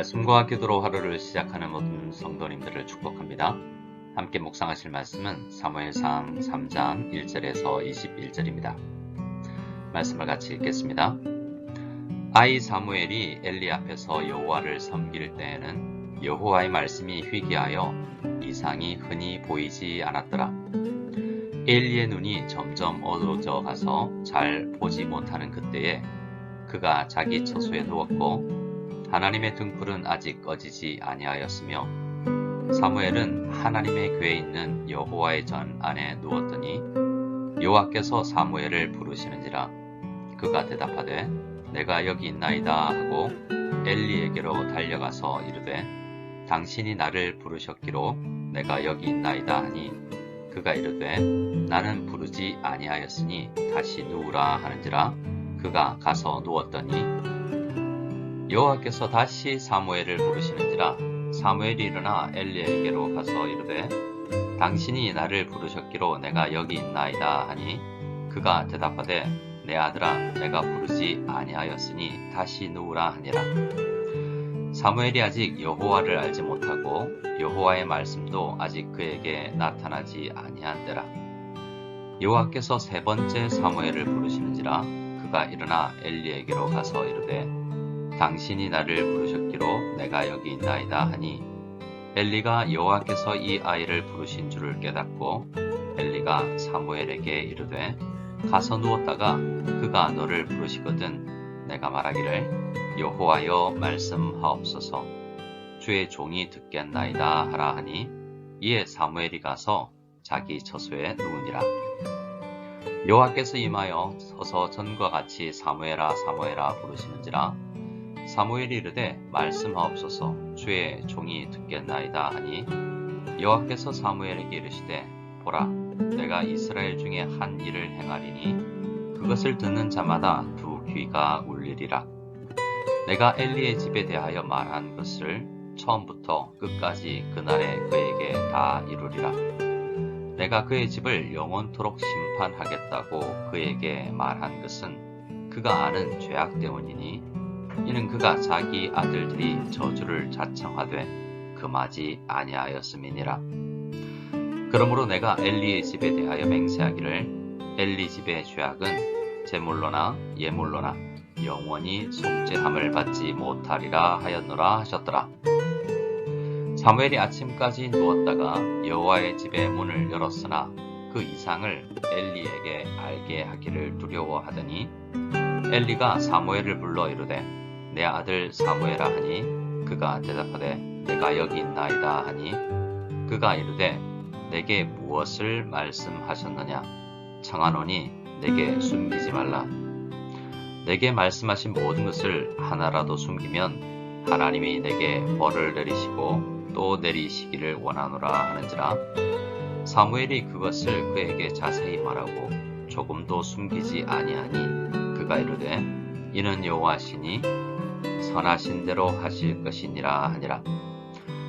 말씀과 기도로 하루를 시작하는 모든 성도님들을 축복합니다. 함께 묵상하실 말씀은 사무엘상 3장 1절에서 21절입니다. 말씀을 같이 읽겠습니다. 아이 사무엘이 엘리 앞에서 여호와를 섬길 때에는 여호와의 말씀이 희귀하여 이상이 흔히 보이지 않았더라. 엘리의 눈이 점점 어두워져 가서 잘 보지 못하는 그때에 그가 자기 처소에 누웠고 하나님의 등불은 아직 꺼지지 아니하였으며 사무엘은 하나님의 궤에 있는 여호와의 전 안에 누웠더니 여호와께서 사무엘을 부르시는지라. 그가 대답하되 내가 여기 있나이다 하고 엘리에게로 달려가서 이르되 당신이 나를 부르셨기로 내가 여기 있나이다 하니 그가 이르되 나는 부르지 아니하였으니 다시 누우라 하는지라. 그가 가서 누웠더니 여호와께서 다시 사무엘을 부르시는지라. 사무엘이 일어나 엘리에게로 가서 이르되 당신이 나를 부르셨기로 내가 여기 있나이다 하니 그가 대답하되 내 아들아 내가 부르지 아니하였으니 다시 누우라 하니라. 사무엘이 아직 여호와를 알지 못하고 여호와의 말씀도 아직 그에게 나타나지 아니한 때라. 여호와께서 세 번째 사무엘을 부르시는지라. 그가 일어나 엘리에게로 가서 이르되 당신이 나를 부르셨기로 내가 여기 있나이다 하니 엘리가 여호와께서 이 아이를 부르신 줄을 깨닫고 엘리가 사무엘에게 이르되 가서 누웠다가 그가 너를 부르시거든 내가 말하기를 여호와여 말씀하옵소서 주의 종이 듣겠나이다 하라 하니 이에 사무엘이 가서 자기 처소에 누우니라. 여호와께서 임하여 서서 전과 같이 사무엘아 사무엘아 부르시는지라. 사무엘이 이르되 말씀하옵소서 주의 종이 듣겠나이다 하니 여호와께서 사무엘에게 이르시되 보라 내가 이스라엘 중에 한 일을 행하리니 그것을 듣는 자마다 두 귀가 울리리라. 내가 엘리의 집에 대하여 말한 것을 처음부터 끝까지 그날에 그에게 다 이루리라. 내가 그의 집을 영원토록 심판하겠다고 그에게 말한 것은 그가 아는 죄악 때문이니 이는 그가 자기 아들들이 저주를 자청하되 금하지 아니하였음이니라. 그러므로 내가 엘리의 집에 대하여 맹세하기를 엘리 집의 죄악은 제물로나 예물로나 영원히 속죄함을 받지 못하리라 하였노라 하셨더라. 사무엘이 아침까지 누웠다가 여호와의 집의 문을 열었으나 그 이상을 엘리에게 알게 하기를 두려워하더니 엘리가 사무엘을 불러 이르되 내 아들 사무엘아 하니 그가 대답하되 내가 여기 있나이다 하니 그가 이르되 내게 무엇을 말씀하셨느냐 청하노니 내게 숨기지 말라. 내게 말씀하신 모든 것을 하나라도 숨기면 하나님이 내게 벌을 내리시고 또 내리시기를 원하노라 하는지라. 사무엘이 그것을 그에게 자세히 말하고 조금도 숨기지 아니하니 그가 이르되 이는 여호와시니 선하신 대로 하실 것이니라 하니라.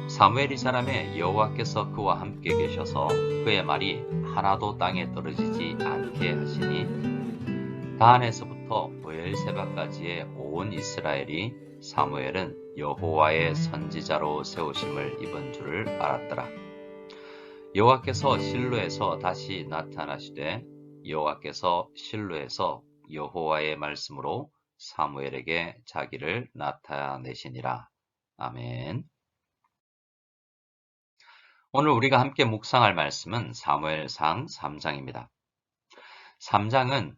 사무엘이 사람에 여호와께서 그와 함께 계셔서 그의 말이 하나도 땅에 떨어지지 않게 하시니 다한에서부터 브엘세바까지의 온 이스라엘이 사무엘은 여호와의 선지자로 세우심을 입은 줄을 알았더라. 여호와께서 실로에서 다시 나타나시되 여호와께서 실로에서 여호와의 말씀으로 사무엘에게 자기를 나타내시니라. 아멘. 오늘 우리가 함께 묵상할 말씀은 사무엘상 3장입니다. 3장은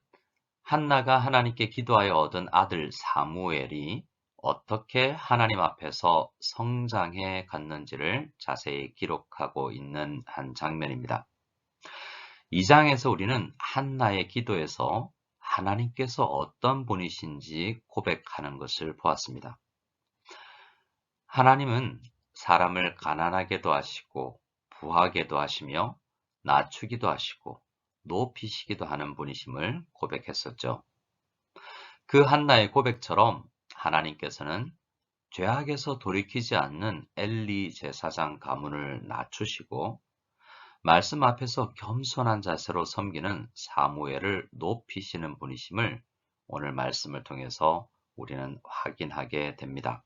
한나가 하나님께 기도하여 얻은 아들 사무엘이 어떻게 하나님 앞에서 성장해 갔는지를 자세히 기록하고 있는 한 장면입니다. 2장에서 우리는 한나의 기도에서 하나님께서 어떤 분이신지 고백하는 것을 보았습니다. 하나님은 사람을 가난하게도 하시고 부하게도 하시며 낮추기도 하시고 높이시기도 하는 분이심을 고백했었죠. 그 한나의 고백처럼 하나님께서는 죄악에서 돌이키지 않는 엘리 제사장 가문을 낮추시고 말씀 앞에서 겸손한 자세로 섬기는 사무엘을 높이시는 분이심을 오늘 말씀을 통해서 우리는 확인하게 됩니다.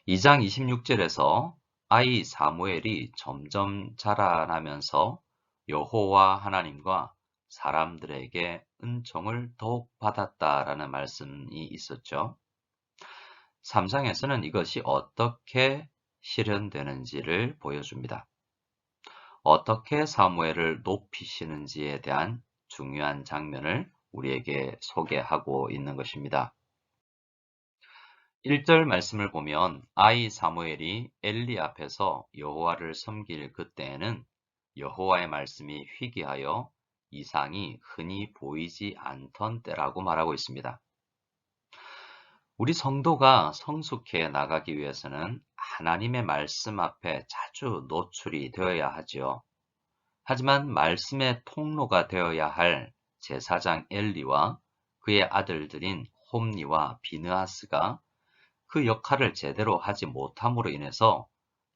2장 26절에서 아이 사무엘이 점점 자라나면서 여호와 하나님과 사람들에게 은총을 더욱 받았다라는 말씀이 있었죠. 3장에서는 이것이 어떻게 실현되는지를 보여줍니다. 어떻게 사무엘을 높이시는지에 대한 중요한 장면을 우리에게 소개하고 있는 것입니다. 1절 말씀을 보면 아이 사무엘이 엘리 앞에서 여호와를 섬길 그때에는 여호와의 말씀이 희귀하여 이상이 흔히 보이지 않던 때라고 말하고 있습니다. 우리 성도가 성숙해 나가기 위해서는 하나님의 말씀 앞에 자주 노출이 되어야 하지요. 하지만 말씀의 통로가 되어야 할 제사장 엘리와 그의 아들들인 홈니와 비느하스가 그 역할을 제대로 하지 못함으로 인해서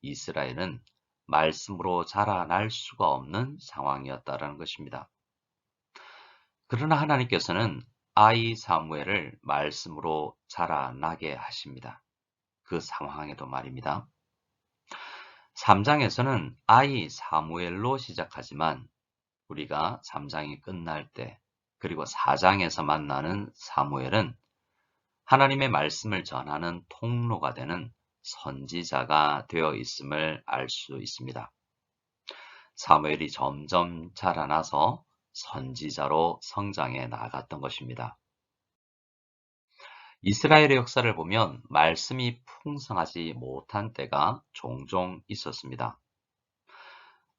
이스라엘은 말씀으로 자라날 수가 없는 상황이었다는 것입니다. 그러나 하나님께서는 아이 사무엘을 말씀으로 자라나게 하십니다. 그 상황에도 말입니다. 3장에서는 아이 사무엘로 시작하지만 우리가 3장이 끝날 때 그리고 4장에서 만나는 사무엘은 하나님의 말씀을 전하는 통로가 되는 선지자가 되어 있음을 알 수 있습니다. 사무엘이 점점 자라나서 선지자로 성장해 나갔던 것입니다. 이스라엘의 역사를 보면 말씀이 풍성하지 못한 때가 종종 있었습니다.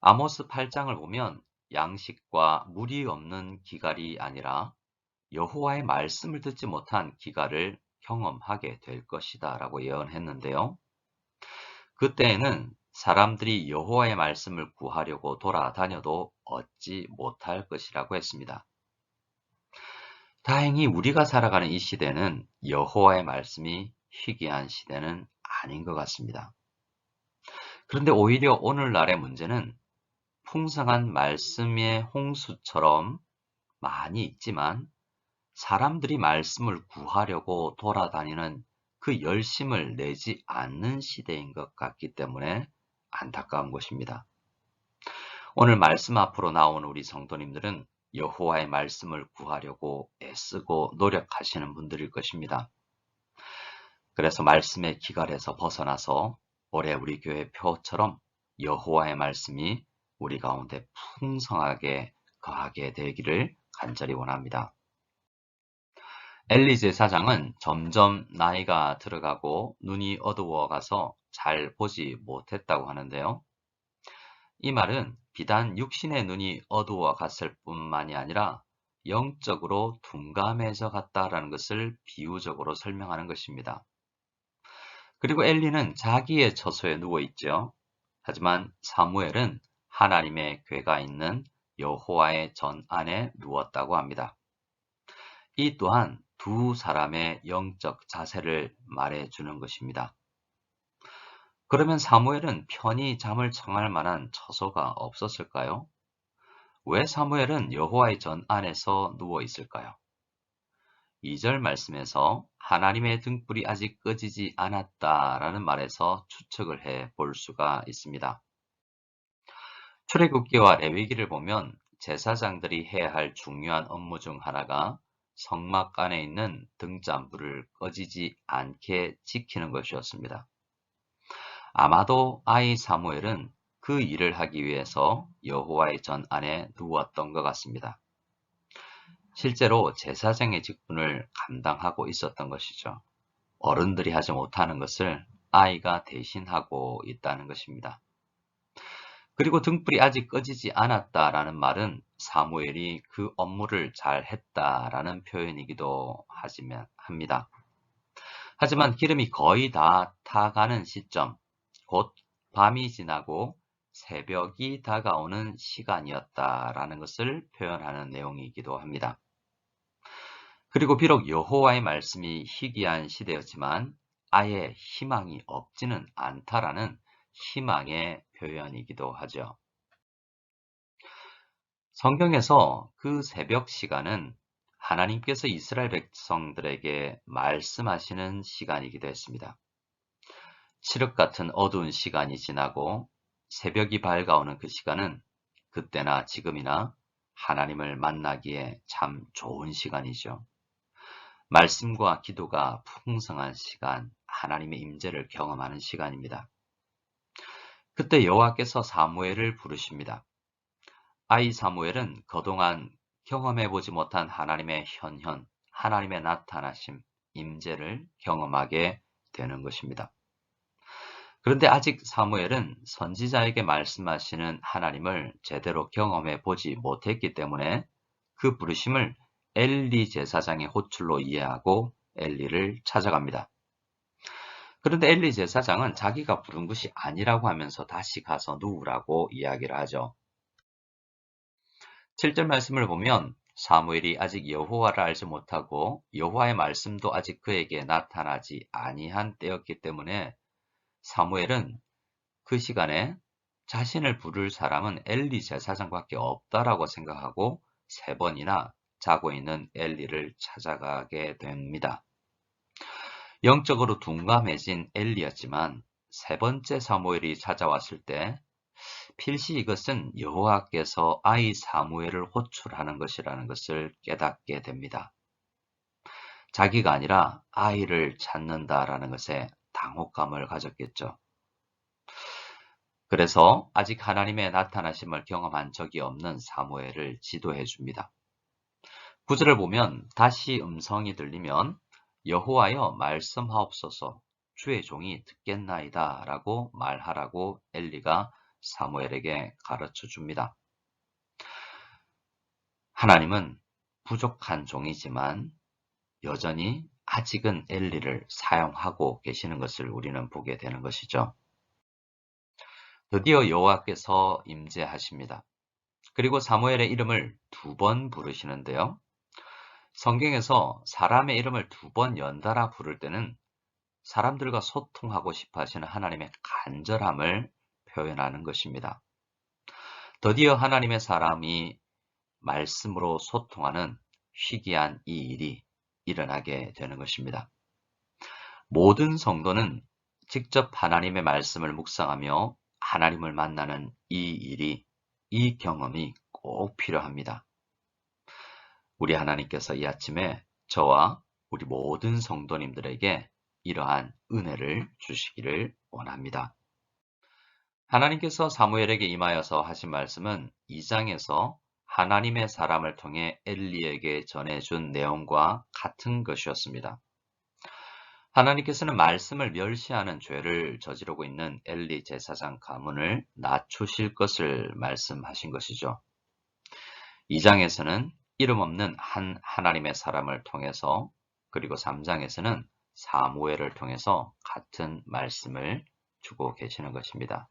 아모스 8장을 보면 양식과 물이 없는 기갈이 아니라 여호와의 말씀을 듣지 못한 기갈을 경험하게 될 것이다 라고 예언했는데요. 그때에는 사람들이 여호와의 말씀을 구하려고 돌아다녀도 얻지 못할 것이라고 했습니다. 다행히 우리가 살아가는 이 시대는 여호와의 말씀이 희귀한 시대는 아닌 것 같습니다. 그런데 오히려 오늘날의 문제는 풍성한 말씀의 홍수처럼 많이 있지만 사람들이 말씀을 구하려고 돌아다니는 그 열심을 내지 않는 시대인 것 같기 때문에 안타까운 것입니다. 오늘 말씀 앞으로 나온 우리 성도님들은 여호와의 말씀을 구하려고 애쓰고 노력하시는 분들일 것입니다. 그래서 말씀의 기갈에서 벗어나서 올해 우리 교회 표처럼 여호와의 말씀이 우리 가운데 풍성하게 거하게 되기를 간절히 원합니다. 엘리 제사장은 점점 나이가 들어가고 눈이 어두워가서 잘 보지 못했다고 하는데요. 이 말은 비단 육신의 눈이 어두워 갔을 뿐만이 아니라 영적으로 둔감해져 갔다라는 것을 비유적으로 설명하는 것입니다. 그리고 엘리는 자기의 처소에 누워 있죠. 하지만 사무엘은 하나님의 궤가 있는 여호와의 전 안에 누웠다고 합니다. 이 또한 두 사람의 영적 자세를 말해주는 것입니다. 그러면 사무엘은 편히 잠을 청할 만한 처소가 없었을까요? 왜 사무엘은 여호와의 전 안에서 누워 있을까요? 2절 말씀에서 하나님의 등불이 아직 꺼지지 않았다라는 말에서 추측을 해 볼 수가 있습니다. 출애굽기와 레위기를 보면 제사장들이 해야 할 중요한 업무 중 하나가 성막 안에 있는 등잔불을 꺼지지 않게 지키는 것이었습니다. 아마도 아이 사무엘은 그 일을 하기 위해서 여호와의 전 안에 누웠던 것 같습니다. 실제로 제사장의 직분을 감당하고 있었던 것이죠. 어른들이 하지 못하는 것을 아이가 대신하고 있다는 것입니다. 그리고 등불이 아직 꺼지지 않았다라는 말은 사무엘이 그 업무를 잘 했다라는 표현이기도 합니다. 하지만 기름이 거의 다 타가는 시점, 곧 밤이 지나고 새벽이 다가오는 시간이었다라는 것을 표현하는 내용이기도 합니다. 그리고 비록 여호와의 말씀이 희귀한 시대였지만 아예 희망이 없지는 않다라는 희망의 표현이기도 하죠. 성경에서 그 새벽 시간은 하나님께서 이스라엘 백성들에게 말씀하시는 시간이기도 했습니다. 칠흑 같은 어두운 시간이 지나고 새벽이 밝아오는 그 시간은 그때나 지금이나 하나님을 만나기에 참 좋은 시간이죠. 말씀과 기도가 풍성한 시간, 하나님의 임재를 경험하는 시간입니다. 그때 여호와께서 사무엘을 부르십니다. 아이 사무엘은 그동안 경험해보지 못한 하나님의 현현, 하나님의 나타나심, 임재를 경험하게 되는 것입니다. 그런데 아직 사무엘은 선지자에게 말씀하시는 하나님을 제대로 경험해 보지 못했기 때문에 그 부르심을 엘리 제사장의 호출로 이해하고 엘리를 찾아갑니다. 그런데 엘리 제사장은 자기가 부른 것이 아니라고 하면서 다시 가서 누우라고 이야기를 하죠. 7절 말씀을 보면 사무엘이 아직 여호와를 알지 못하고 여호와의 말씀도 아직 그에게 나타나지 아니한 때였기 때문에 사무엘은 그 시간에 자신을 부를 사람은 엘리 제사장밖에 없다라고 생각하고 3번이나 자고 있는 엘리를 찾아가게 됩니다. 영적으로 둔감해진 엘리였지만 3번째 사무엘이 찾아왔을 때 필시 이것은 여호와께서 아이 사무엘을 호출하는 것이라는 것을 깨닫게 됩니다. 자기가 아니라 아이를 찾는다라는 것에 당혹감을 가졌겠죠. 그래서 아직 하나님의 나타나심을 경험한 적이 없는 사무엘을 지도해 줍니다. 9절을 보면 다시 음성이 들리면 여호와여 말씀하옵소서 주의 종이 듣겠나이다 라고 말하라고 엘리가 사무엘에게 가르쳐 줍니다. 하나님은 부족한 종이지만 여전히 아직은 엘리를 사용하고 계시는 것을 우리는 보게 되는 것이죠. 드디어 여호와께서 임재하십니다. 그리고 사무엘의 이름을 2번 부르시는데요. 성경에서 사람의 이름을 2번 연달아 부를 때는 사람들과 소통하고 싶어 하시는 하나님의 간절함을 표현하는 것입니다. 드디어 하나님의 사람이 말씀으로 소통하는 희귀한 이 일이 일어나게 되는 것입니다. 모든 성도는 직접 하나님의 말씀을 묵상하며 하나님을 만나는 이 일이, 이 경험이 꼭 필요합니다. 우리 하나님께서 이 아침에 저와 우리 모든 성도님들에게 이러한 은혜를 주시기를 원합니다. 하나님께서 사무엘에게 임하여서 하신 말씀은 2장에서 하나님의 사람을 통해 엘리에게 전해준 내용과 같은 것이었습니다. 하나님께서는 말씀을 멸시하는 죄를 저지르고 있는 엘리 제사장 가문을 낮추실 것을 말씀하신 것이죠. 2장에서는 이름 없는 한 하나님의 사람을 통해서 그리고 3장에서는 사무엘을 통해서 같은 말씀을 주고 계시는 것입니다.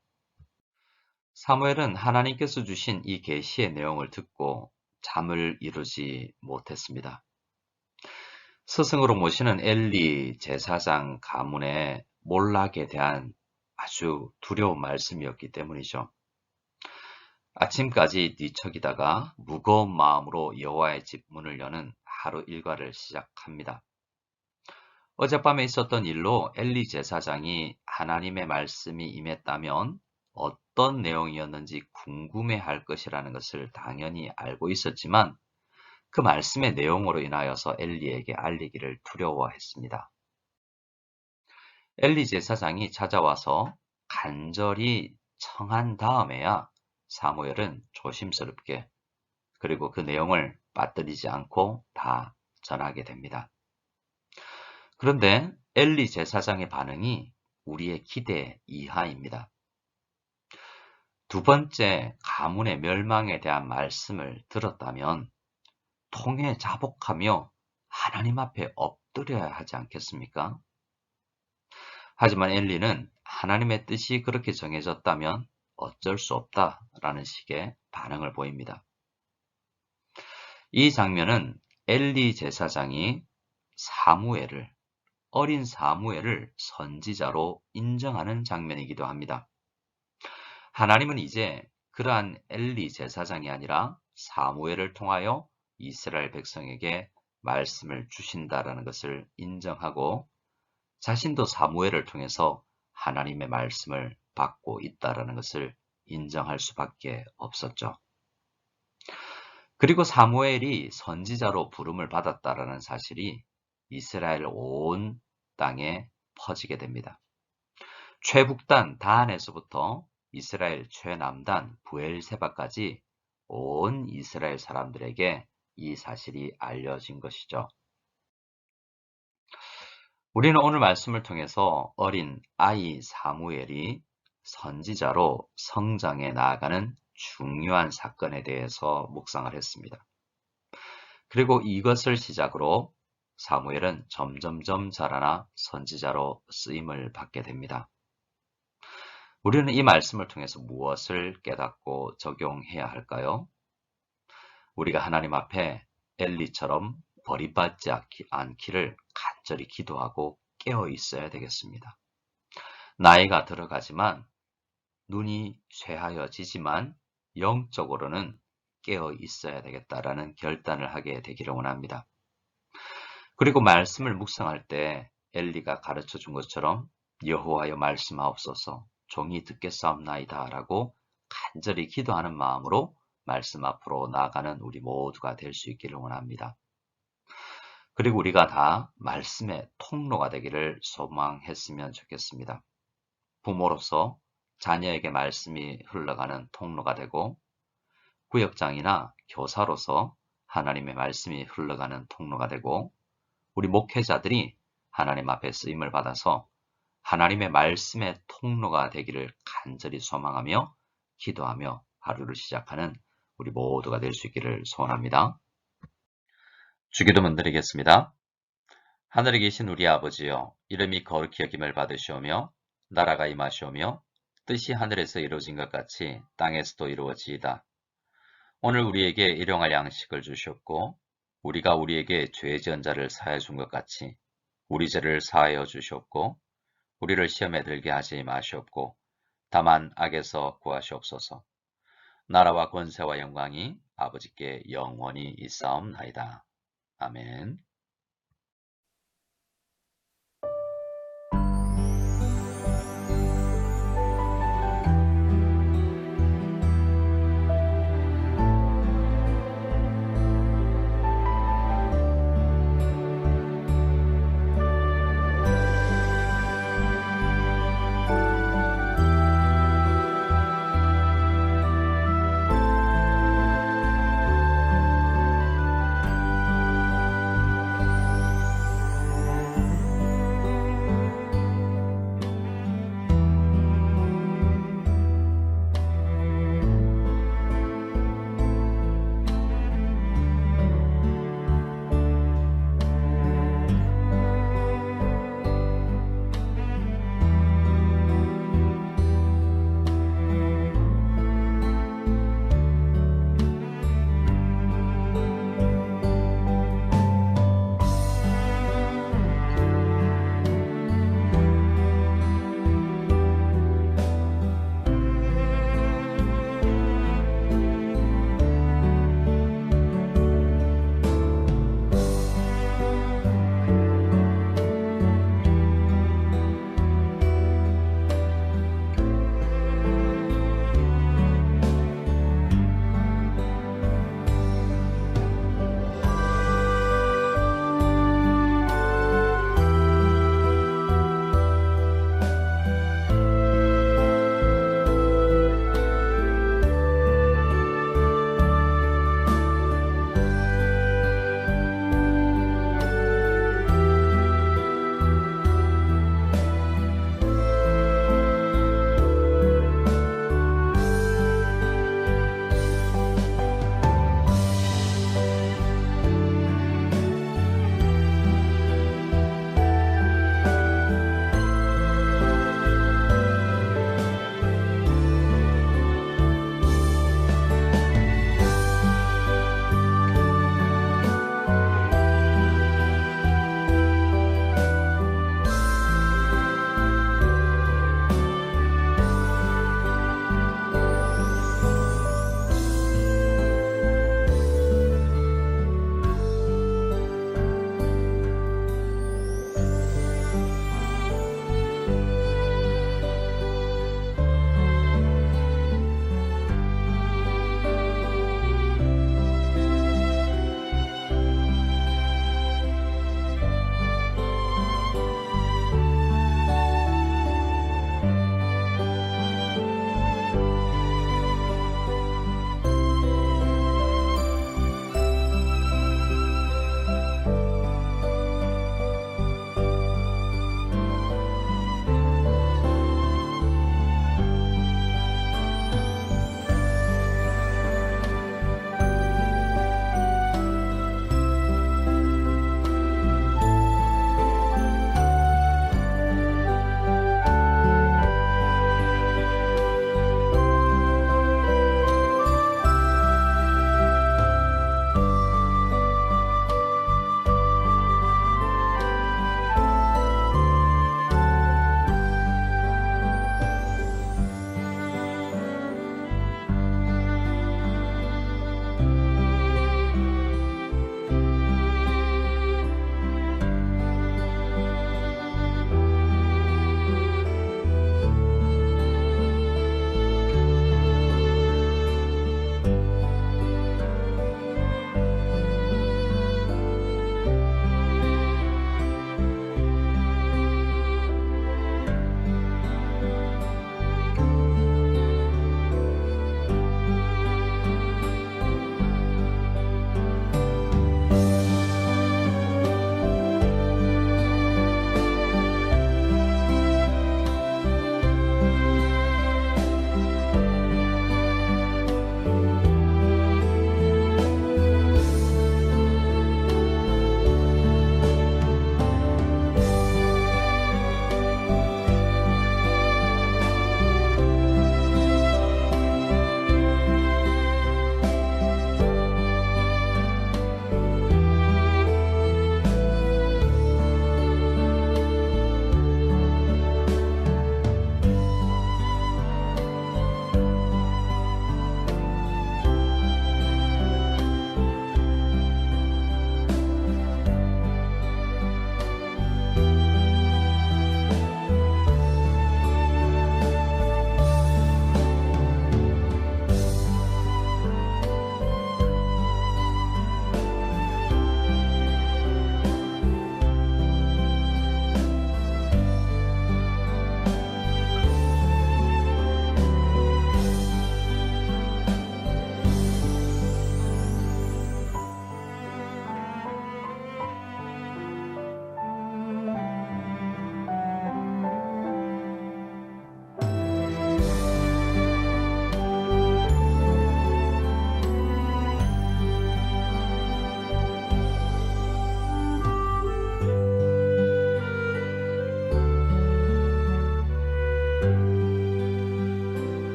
사무엘은 하나님께서 주신 이 계시의 내용을 듣고 잠을 이루지 못했습니다. 스승으로 모시는 엘리 제사장 가문의 몰락에 대한 아주 두려운 말씀이었기 때문이죠. 아침까지 뒤척이다가 무거운 마음으로 여호와의 집 문을 여는 하루 일과를 시작합니다. 어젯밤에 있었던 일로 엘리 제사장이 하나님의 말씀이 임했다면 어떤 내용이었는지 궁금해할 것이라는 것을 당연히 알고 있었지만 그 말씀의 내용으로 인하여서 엘리에게 알리기를 두려워했습니다. 엘리 제사장이 찾아와서 간절히 청한 다음에야 사무엘은 조심스럽게 그리고 그 내용을 빠뜨리지 않고 다 전하게 됩니다. 그런데 엘리 제사장의 반응이 우리의 기대 이하입니다. 2번째 가문의 멸망에 대한 말씀을 들었다면 통에 자복하며 하나님 앞에 엎드려야 하지 않겠습니까? 하지만 엘리는 하나님의 뜻이 그렇게 정해졌다면 어쩔 수 없다라는 식의 반응을 보입니다. 이 장면은 엘리 제사장이 어린 사무엘을 선지자로 인정하는 장면이기도 합니다. 하나님은 이제 그러한 엘리 제사장이 아니라 사무엘을 통하여 이스라엘 백성에게 말씀을 주신다라는 것을 인정하고 자신도 사무엘을 통해서 하나님의 말씀을 받고 있다라는 것을 인정할 수밖에 없었죠. 그리고 사무엘이 선지자로 부름을 받았다라는 사실이 이스라엘 온 땅에 퍼지게 됩니다. 최북단 다한에서부터 이스라엘 최남단 부엘세바까지 온 이스라엘 사람들에게 이 사실이 알려진 것이죠. 우리는 오늘 말씀을 통해서 어린 아이 사무엘이 선지자로 성장해 나아가는 중요한 사건에 대해서 묵상을 했습니다. 그리고 이것을 시작으로 사무엘은 점점점 자라나 선지자로 쓰임을 받게 됩니다. 우리는 이 말씀을 통해서 무엇을 깨닫고 적용해야 할까요? 우리가 하나님 앞에 엘리처럼 버림받지 않기를 간절히 기도하고 깨어 있어야 되겠습니다. 나이가 들어가지만 눈이 쇠하여지지만 영적으로는 깨어 있어야 되겠다라는 결단을 하게 되기를 원합니다. 그리고 말씀을 묵상할 때 엘리가 가르쳐 준 것처럼 여호와여 말씀하옵소서 종이 듣겠사옵나이다 라고 간절히 기도하는 마음으로 말씀 앞으로 나아가는 우리 모두가 될 수 있기를 원합니다. 그리고 우리가 다 말씀의 통로가 되기를 소망했으면 좋겠습니다. 부모로서 자녀에게 말씀이 흘러가는 통로가 되고 구역장이나 교사로서 하나님의 말씀이 흘러가는 통로가 되고 우리 목회자들이 하나님 앞에 쓰임을 받아서 하나님의 말씀의 통로가 되기를 간절히 소망하며 기도하며 하루를 시작하는 우리 모두가 될 수 있기를 소원합니다. 주기도문 드리겠습니다. 하늘에 계신 우리 아버지여, 이름이 거룩히 여김을 받으시오며 나라가 임하시오며 뜻이 하늘에서 이루어진 것 같이 땅에서도 이루어지이다. 오늘 우리에게 일용할 양식을 주시옵고 우리가 우리에게 죄 지은 자를 사하여 준 것 같이 우리 죄를 사하여 주시옵고 우리를 시험에 들게 하지 마시옵고 다만 악에서 구하시옵소서. 나라와 권세와 영광이 아버지께 영원히 있사옵나이다. 아멘.